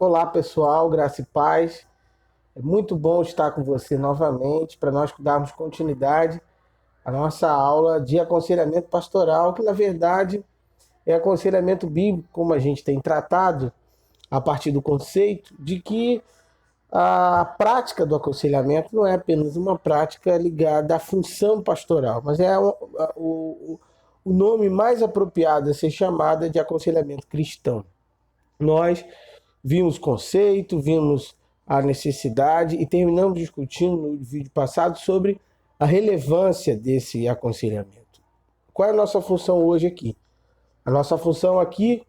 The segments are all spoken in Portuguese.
Olá, pessoal, graça e paz. É muito bom estar com você novamente para nós darmos continuidade à nossa aula de aconselhamento pastoral, que na verdade é aconselhamento bíblico, como a gente tem tratado a partir do conceito de que a prática do aconselhamento não é apenas uma prática ligada à função pastoral, mas é o nome mais apropriado a ser chamada de aconselhamento cristão. Nós vimos o conceito, vimos a necessidade e terminamos discutindo no vídeo passado sobre a relevância desse aconselhamento. Qual é a nossa função hoje aqui? A nossa função aqui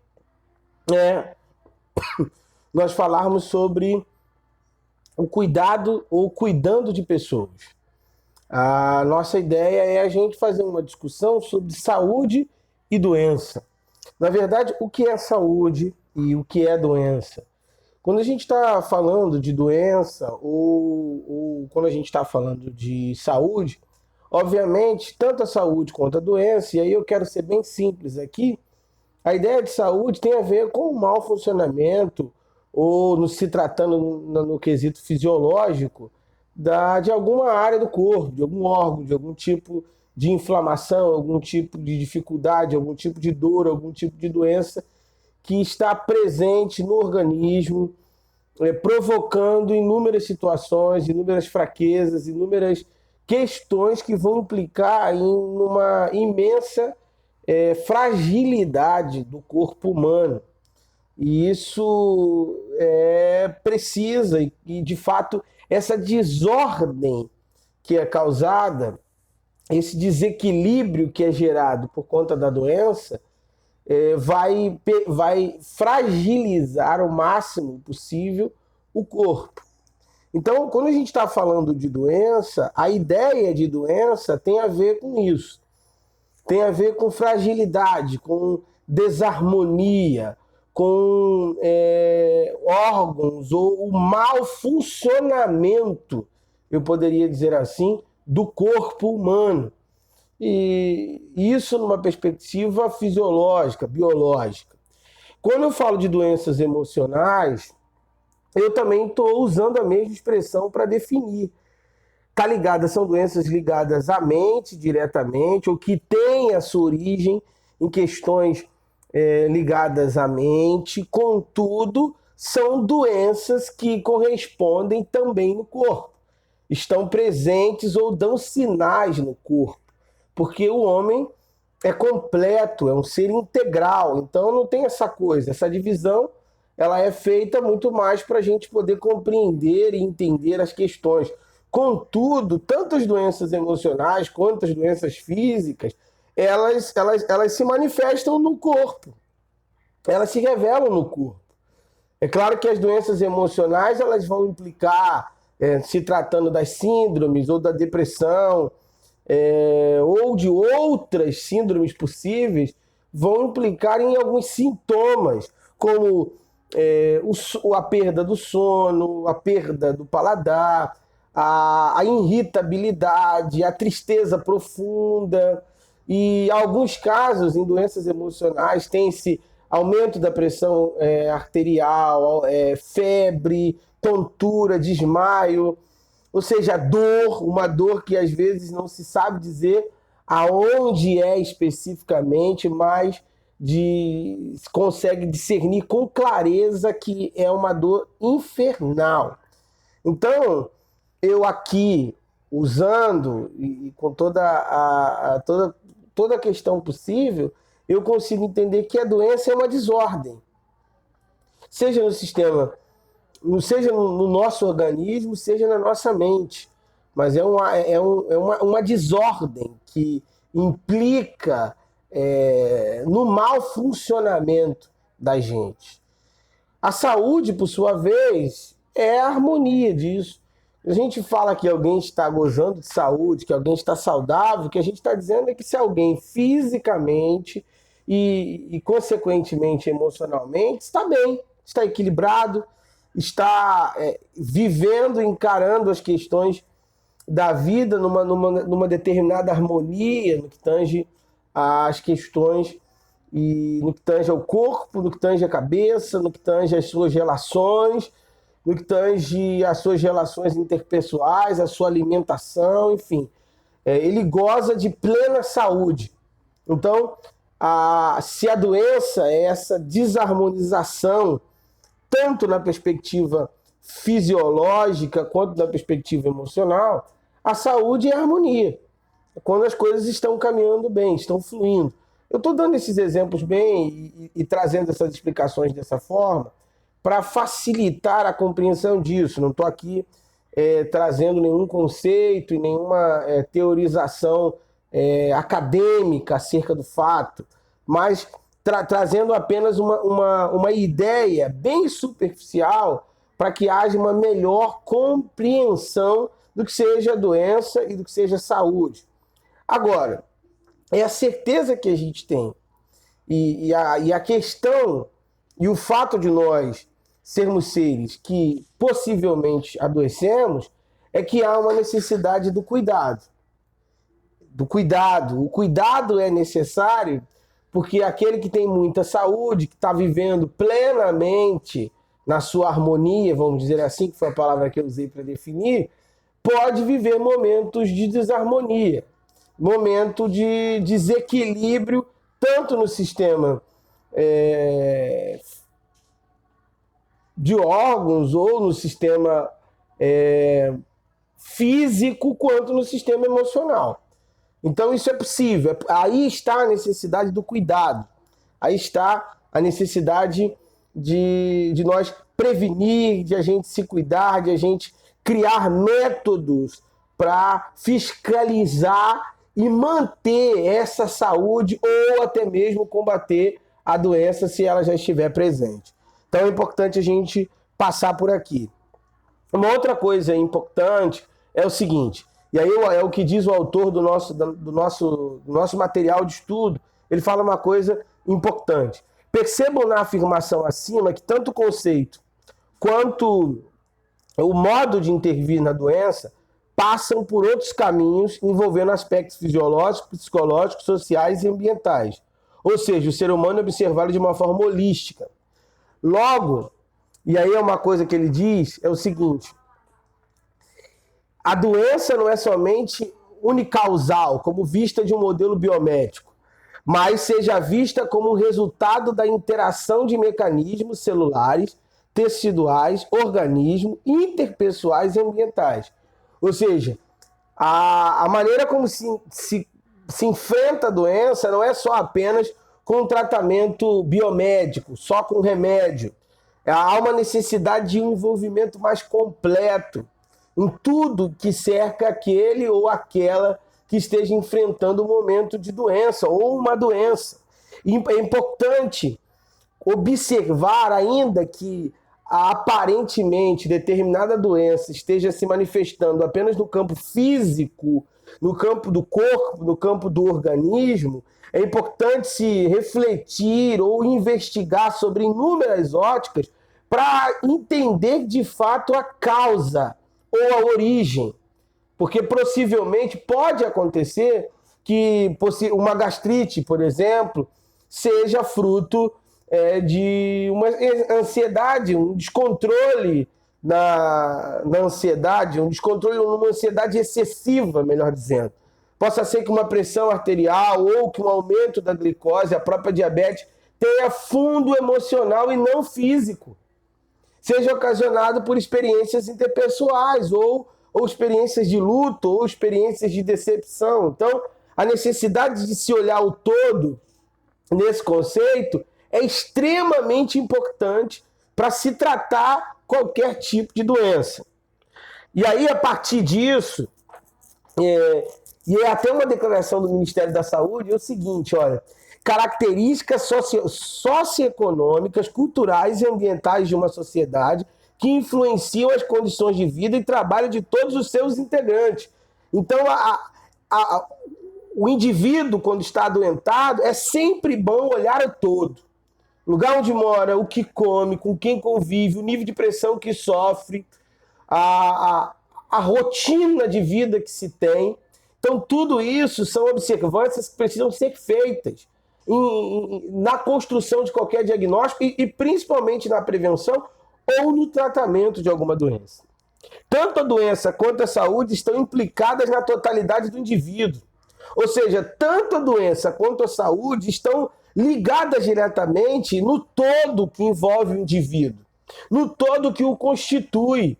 é nós falarmos sobre o cuidado ou cuidando de pessoas. A nossa ideia é a gente fazer uma discussão sobre saúde e doença. Na verdade, o que é saúde e o que é doença? Quando a gente está falando de doença ou quando a gente está falando de saúde, obviamente, tanto a saúde quanto a doença, e aí eu quero ser bem simples aqui, a ideia de saúde tem a ver com o mau funcionamento ou no se tratando no quesito fisiológico de alguma área do corpo, de algum órgão, de algum tipo de inflamação, algum tipo de dificuldade, algum tipo de dor, algum tipo de doença que está presente no organismo, provocando inúmeras situações, inúmeras fraquezas, inúmeras questões que vão implicar em uma imensa fragilidade do corpo humano. E isso precisa, e de fato, essa desordem que é causada, esse desequilíbrio que é gerado por conta da doença, vai fragilizar o máximo possível o corpo. Então, quando a gente está falando de doença, a ideia de doença tem a ver com isso. Tem a ver com fragilidade, com desarmonia, com órgãos ou o mau funcionamento, eu poderia dizer assim, do corpo humano. E isso numa perspectiva fisiológica, biológica. Quando eu falo de doenças emocionais, eu também estou usando a mesma expressão para definir. São doenças ligadas à mente diretamente, ou que têm a sua origem em questões ligadas à mente, contudo, são doenças que correspondem também no corpo. Estão presentes ou dão sinais no corpo. Porque o homem é completo, é um ser integral, então não tem essa coisa, essa divisão ela é feita muito mais para a gente poder compreender e entender as questões. Contudo, tanto as doenças emocionais quanto as doenças físicas, elas se manifestam no corpo, elas se revelam no corpo. É claro que as doenças emocionais elas vão implicar, se tratando das síndromes ou da depressão, ou de outras síndromes possíveis, vão implicar em alguns sintomas, como a perda do sono, a perda do paladar, a irritabilidade, a tristeza profunda. E em alguns casos, em doenças emocionais, tem esse aumento da pressão arterial, febre, tontura, desmaio. Ou seja, uma dor que às vezes não se sabe dizer aonde é especificamente, mas se consegue discernir com clareza que é uma dor infernal. Então, eu aqui, usando e com toda a questão possível, eu consigo entender que a doença é uma desordem. Seja no sistema, seja no nosso organismo, seja na nossa mente. Mas é uma desordem que implica no mau funcionamento da gente. A saúde, por sua vez, é a harmonia disso. A gente fala que alguém está gozando de saúde, que alguém está saudável, o que a gente está dizendo é que se alguém fisicamente e consequentemente emocionalmente está bem, está equilibrado, está vivendo, encarando as questões da vida numa determinada harmonia no que tange às questões e no que tange ao corpo, no que tange à cabeça, no que tange às suas relações, no que tange às suas relações interpessoais, a sua alimentação, enfim. Ele goza de plena saúde. Então, se a doença é essa desarmonização, tanto na perspectiva fisiológica quanto na perspectiva emocional, a saúde é a harmonia. Quando as coisas estão caminhando bem, estão fluindo. Eu estou dando esses exemplos bem e trazendo essas explicações dessa forma para facilitar a compreensão disso. Não estou aqui trazendo nenhum conceito e nenhuma teorização acadêmica acerca do fato, mas trazendo apenas uma ideia bem superficial para que haja uma melhor compreensão do que seja doença e do que seja saúde. Agora, é a certeza que a gente tem e a questão e o fato de nós sermos seres que possivelmente adoecemos é que há uma necessidade do cuidado. Do cuidado. O cuidado é necessário porque aquele que tem muita saúde, que está vivendo plenamente na sua harmonia, vamos dizer assim, que foi a palavra que eu usei para definir, pode viver momentos de desarmonia, momento de desequilíbrio, tanto no sistema de órgãos ou no sistema físico, quanto no sistema emocional. Então isso é possível. Aí está a necessidade do cuidado. Aí está a necessidade de nós prevenir, de a gente se cuidar, de a gente criar métodos para fiscalizar e manter essa saúde ou até mesmo combater a doença se ela já estiver presente. Então é importante a gente passar por aqui. Uma outra coisa importante é o seguinte, e aí é o que diz o autor do nosso material de estudo, ele fala uma coisa importante. Percebam na afirmação acima que tanto o conceito quanto o modo de intervir na doença passam por outros caminhos envolvendo aspectos fisiológicos, psicológicos, sociais e ambientais. Ou seja, o ser humano é observado de uma forma holística. Logo, e aí é uma coisa que ele diz, é o seguinte: a doença não é somente unicausal, como vista de um modelo biomédico, mas seja vista como um resultado da interação de mecanismos celulares, teciduais, organismos, interpessoais e ambientais. Ou seja, a maneira como se enfrenta a doença não é só apenas com um tratamento biomédico, só com remédio. Há uma necessidade de um envolvimento mais completo em tudo que cerca aquele ou aquela que esteja enfrentando um momento de doença ou uma doença. E é importante observar, ainda que aparentemente determinada doença esteja se manifestando apenas no campo físico, no campo do corpo, no campo do organismo, é importante se refletir ou investigar sobre inúmeras óticas para entender de fato a causa ou a origem. Porque possivelmente pode acontecer que uma gastrite, por exemplo, seja fruto de uma ansiedade, um descontrole na ansiedade, um descontrole numa ansiedade excessiva, melhor dizendo. Possa ser que uma pressão arterial ou que um aumento da glicose, a própria diabetes, tenha fundo emocional e não físico. Seja ocasionado por experiências interpessoais ou experiências de luto ou experiências de decepção. Então, a necessidade de se olhar o todo nesse conceito é extremamente importante para se tratar qualquer tipo de doença. E aí, a partir disso, e é até uma declaração do Ministério da Saúde, é o seguinte, olha, características socioeconômicas, culturais e ambientais de uma sociedade que influenciam as condições de vida e trabalho de todos os seus integrantes. Então, o indivíduo, quando está adoentado, é sempre bom olhar o todo. O lugar onde mora, o que come, com quem convive, o nível de pressão que sofre, a rotina de vida que se tem. Então, tudo isso são observâncias que precisam ser feitas. na construção de qualquer diagnóstico e principalmente na prevenção ou no tratamento de alguma doença. Tanto a doença quanto a saúde estão implicadas na totalidade do indivíduo. Ou seja, tanto a doença quanto a saúde estão ligadas diretamente no todo que envolve o indivíduo, no todo que o constitui.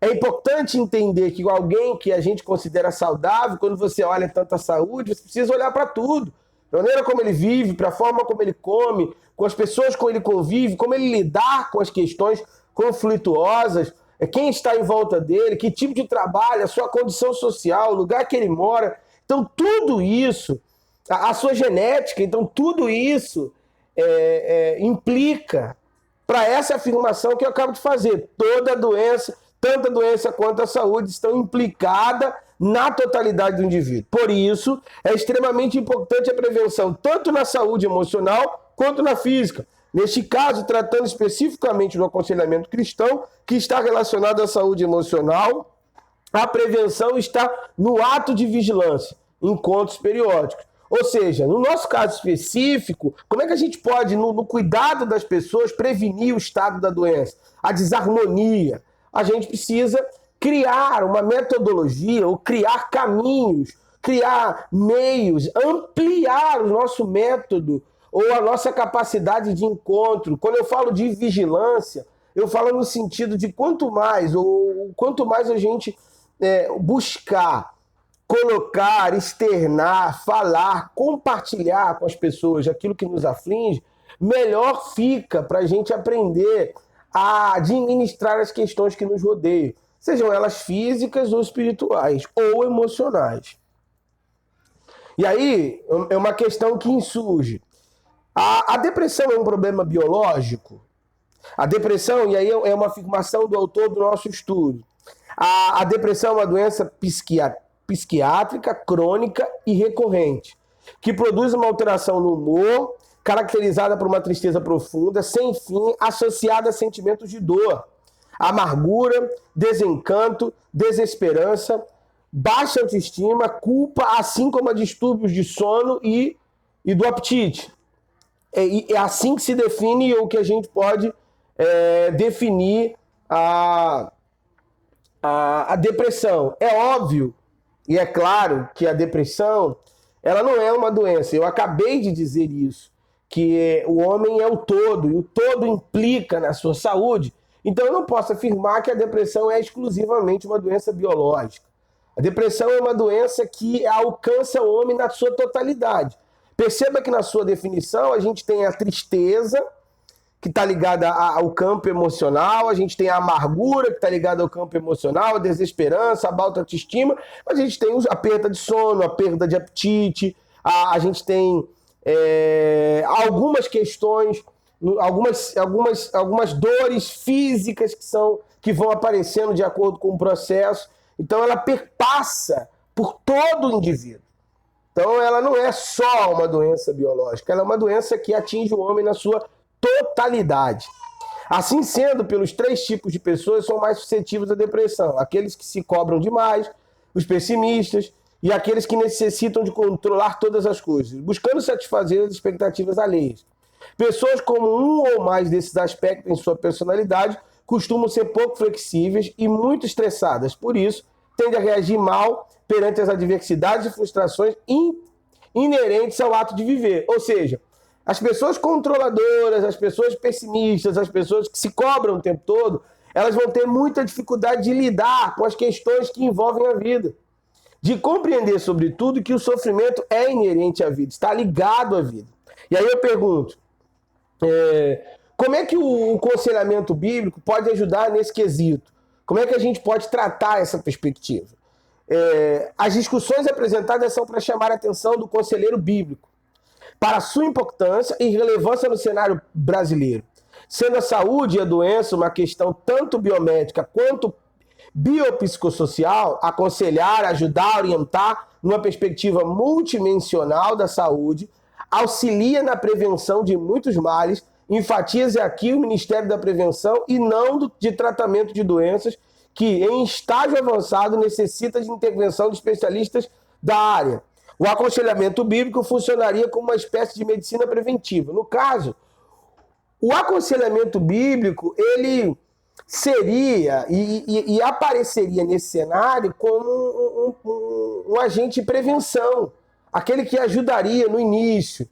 É importante entender que alguém que a gente considera saudável, quando você olha tanto a saúde, você precisa olhar para tudo. Da maneira como ele vive, para a forma como ele come, com as pessoas com ele convive, como ele lidar com as questões conflituosas, quem está em volta dele, que tipo de trabalho, a sua condição social, o lugar que ele mora. Então, tudo isso, a sua genética, então, tudo isso implica para essa afirmação que eu acabo de fazer. Toda doença, tanto a doença quanto a saúde, estão implicadas na totalidade do indivíduo. Por isso, é extremamente importante a prevenção, tanto na saúde emocional quanto na física. Neste caso, tratando especificamente do aconselhamento cristão, que está relacionado à saúde emocional, a prevenção está no ato de vigilância, encontros periódicos. Ou seja, no nosso caso específico, como é que a gente pode, no cuidado das pessoas, prevenir o estado da doença, a desarmonia? A gente precisa criar uma metodologia ou criar caminhos, criar meios, ampliar o nosso método ou a nossa capacidade de encontro. Quando eu falo de vigilância, eu falo no sentido de quanto mais a gente buscar, colocar, externar, falar, compartilhar com as pessoas aquilo que nos aflige, melhor fica para a gente aprender a administrar as questões que nos rodeiam, sejam elas físicas ou espirituais, ou emocionais. E aí, é uma questão que insurge. A depressão é um problema biológico? A depressão, e aí é uma afirmação do autor do nosso estudo, a depressão é uma doença psiquiátrica, crônica e recorrente, que produz uma alteração no humor, caracterizada por uma tristeza profunda, sem fim, associada a sentimentos de dor, amargura, desencanto, desesperança, baixa autoestima, culpa, assim como a distúrbios de sono e do apetite. É assim que se define o que a gente pode definir a depressão. É óbvio e é claro que a depressão ela não é uma doença. Eu acabei de dizer isso, que o homem é o todo, e o todo implica na sua saúde. Então eu não posso afirmar que a depressão é exclusivamente uma doença biológica. A depressão é uma doença que alcança o homem na sua totalidade. Perceba que na sua definição a gente tem a tristeza, que está ligada ao campo emocional, a gente tem a amargura, que está ligada ao campo emocional, a desesperança, a baixa autoestima, mas a gente tem a perda de sono, a perda de apetite, a gente tem algumas questões, algumas dores físicas que vão aparecendo de acordo com o processo. Então ela perpassa por todo o indivíduo. Então ela não é só uma doença biológica, ela é uma doença que atinge o homem na sua totalidade. Assim sendo, pelos 3 tipos de pessoas são mais suscetíveis à depressão: aqueles que se cobram demais, os pessimistas e aqueles que necessitam de controlar todas as coisas, buscando satisfazer as expectativas alheias. Pessoas com um ou mais desses aspectos em sua personalidade costumam ser pouco flexíveis e muito estressadas, por isso tendem a reagir mal perante as adversidades e frustrações inerentes ao ato de viver. Ou seja, as pessoas controladoras, as pessoas pessimistas, as pessoas que se cobram o tempo todo, elas vão ter muita dificuldade de lidar com as questões que envolvem a vida. De compreender, sobretudo, que o sofrimento é inerente à vida, está ligado à vida. E aí eu pergunto, como é que o aconselhamento bíblico pode ajudar nesse quesito? Como é que a gente pode tratar essa perspectiva? As discussões apresentadas são para chamar a atenção do conselheiro bíblico para a sua importância e relevância no cenário brasileiro, sendo a saúde e a doença uma questão tanto biomédica quanto biopsicossocial. Aconselhar, ajudar, orientar numa perspectiva multidimensional da saúde auxilia na prevenção de muitos males. Enfatiza aqui o Ministério da Prevenção e não de tratamento de doenças que, em estágio avançado, necessita de intervenção de especialistas da área. o aconselhamento bíblico funcionaria como uma espécie de medicina preventiva. No caso, o aconselhamento bíblico, ele seria e apareceria nesse cenário como um agente de prevenção, aquele que ajudaria no início,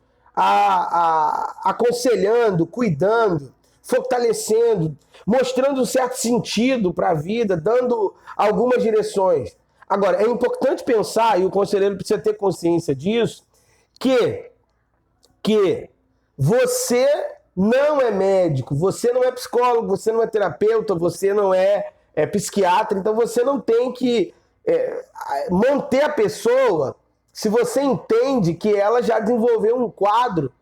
aconselhando, cuidando, fortalecendo, mostrando um certo sentido para a vida, dando algumas direções. Agora, é importante pensar, e o conselheiro precisa ter consciência disso, que você não é médico, você não é psicólogo, você não é terapeuta, você não é psiquiatra, então você não tem que manter a pessoa se você entende que ela já desenvolveu um quadro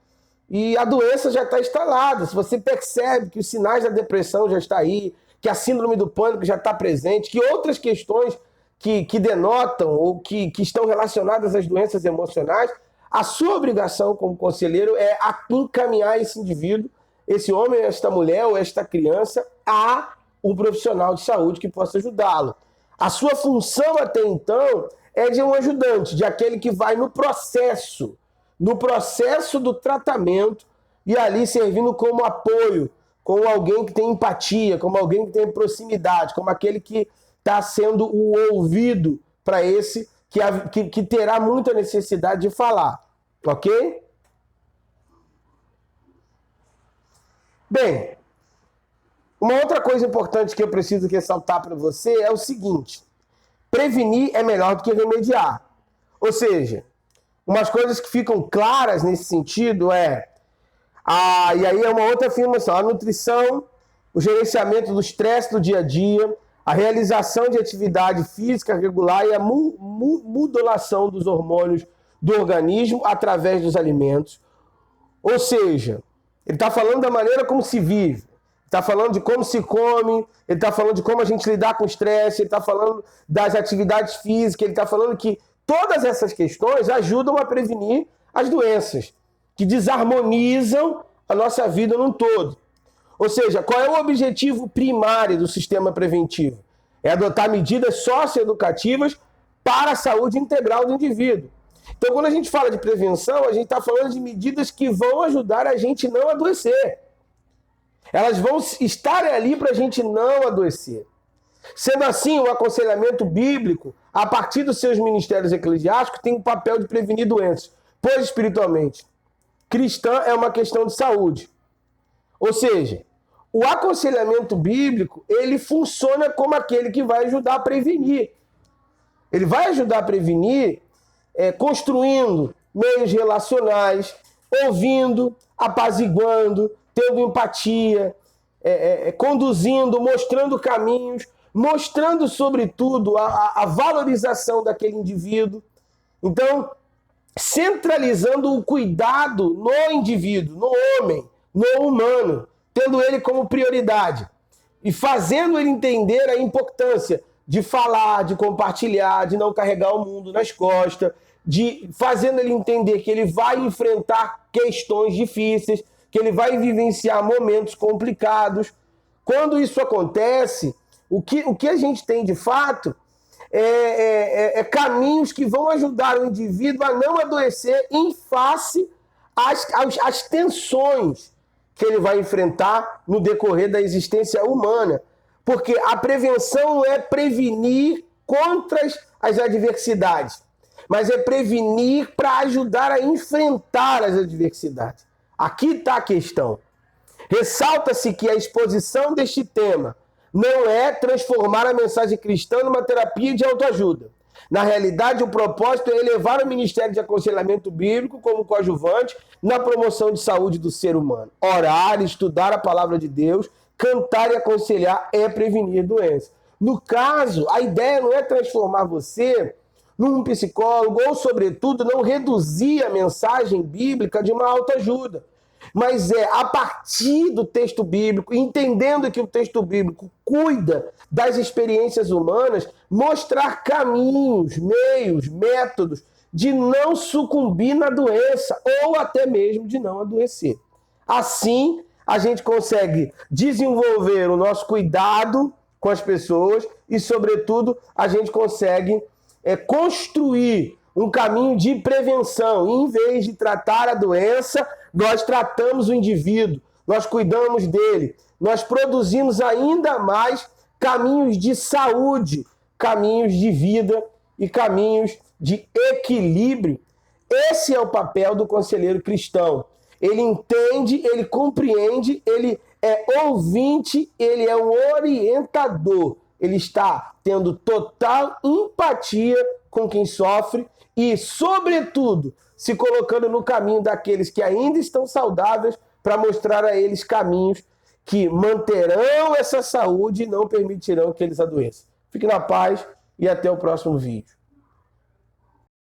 e a doença já está instalada. Se você percebe que os sinais da depressão já estão aí, que a síndrome do pânico já está presente, que outras questões que denotam ou que estão relacionadas às doenças emocionais, a sua obrigação como conselheiro é encaminhar esse indivíduo, esse homem, esta mulher ou esta criança, a um profissional de saúde que possa ajudá-lo. A sua função até então é de um ajudante, de aquele que vai no processo do tratamento e ali servindo como apoio, como alguém que tem empatia, como alguém que tem proximidade, como aquele que está sendo o ouvido para esse que terá muita necessidade de falar, ok? Bem, uma outra coisa importante que eu preciso ressaltar para você é o seguinte: prevenir é melhor do que remediar. Ou seja, umas coisas que ficam claras nesse sentido e aí é uma outra afirmação, a nutrição, o gerenciamento do estresse do dia a dia, a realização de atividade física regular e a modulação dos hormônios do organismo através dos alimentos. Ou seja, ele está falando da maneira como se vive, está falando de como se come, ele está falando de como a gente lidar com o estresse, ele está falando das atividades físicas, ele está falando que todas essas questões ajudam a prevenir as doenças, que desarmonizam a nossa vida num todo. Ou seja, qual é o objetivo primário do sistema preventivo? É adotar medidas socioeducativas para a saúde integral do indivíduo. Então, quando a gente fala de prevenção, a gente está falando de medidas que vão ajudar a gente não adoecer. Elas vão estar ali para a gente não adoecer. Sendo assim, o aconselhamento bíblico, a partir dos seus ministérios eclesiásticos, tem o papel de prevenir doenças, pois espiritualmente cristã é uma questão de saúde. Ou seja, o aconselhamento bíblico, ele funciona como aquele que vai ajudar a prevenir. Ele vai ajudar a prevenir construindo meios relacionais, ouvindo, apaziguando, tendo empatia, conduzindo, mostrando caminhos, mostrando, sobretudo, a valorização daquele indivíduo. Então, centralizando o cuidado no indivíduo, no homem, no humano, tendo ele como prioridade e fazendo ele entender a importância de falar, de compartilhar, de não carregar o mundo nas costas, fazendo ele entender que ele vai enfrentar questões difíceis, que ele vai vivenciar momentos complicados. Quando isso acontece, o que a gente tem de fato é caminhos que vão ajudar o indivíduo a não adoecer em face às tensões que ele vai enfrentar no decorrer da existência humana. Porque a prevenção não é prevenir contra as adversidades, mas é prevenir para ajudar a enfrentar as adversidades. Aqui está a questão. Ressalta-se que a exposição deste tema não é transformar a mensagem cristã numa terapia de autoajuda. Na realidade, o propósito é elevar o Ministério de Aconselhamento Bíblico como coadjuvante na promoção de saúde do ser humano. Orar, estudar a palavra de Deus, cantar e aconselhar é prevenir doenças. No caso, a ideia não é transformar você num psicólogo ou, sobretudo, não reduzir a mensagem bíblica de uma autoajuda. Mas a partir do texto bíblico, entendendo que o texto bíblico cuida das experiências humanas, mostrar caminhos, meios, métodos de não sucumbir na doença ou até mesmo de não adoecer. Assim, a gente consegue desenvolver o nosso cuidado com as pessoas e, sobretudo, a gente consegue construir um caminho de prevenção. E, em vez de tratar a doença, nós tratamos o indivíduo, nós cuidamos dele, nós produzimos ainda mais caminhos de saúde, caminhos de vida e caminhos de equilíbrio. Esse é o papel do conselheiro cristão. Ele entende, ele compreende, ele é ouvinte, ele é um orientador. Ele está tendo total empatia com quem sofre e, sobretudo, se colocando no caminho daqueles que ainda estão saudáveis para mostrar a eles caminhos que manterão essa saúde e não permitirão que eles adoeçam. Fique na paz e até o próximo vídeo.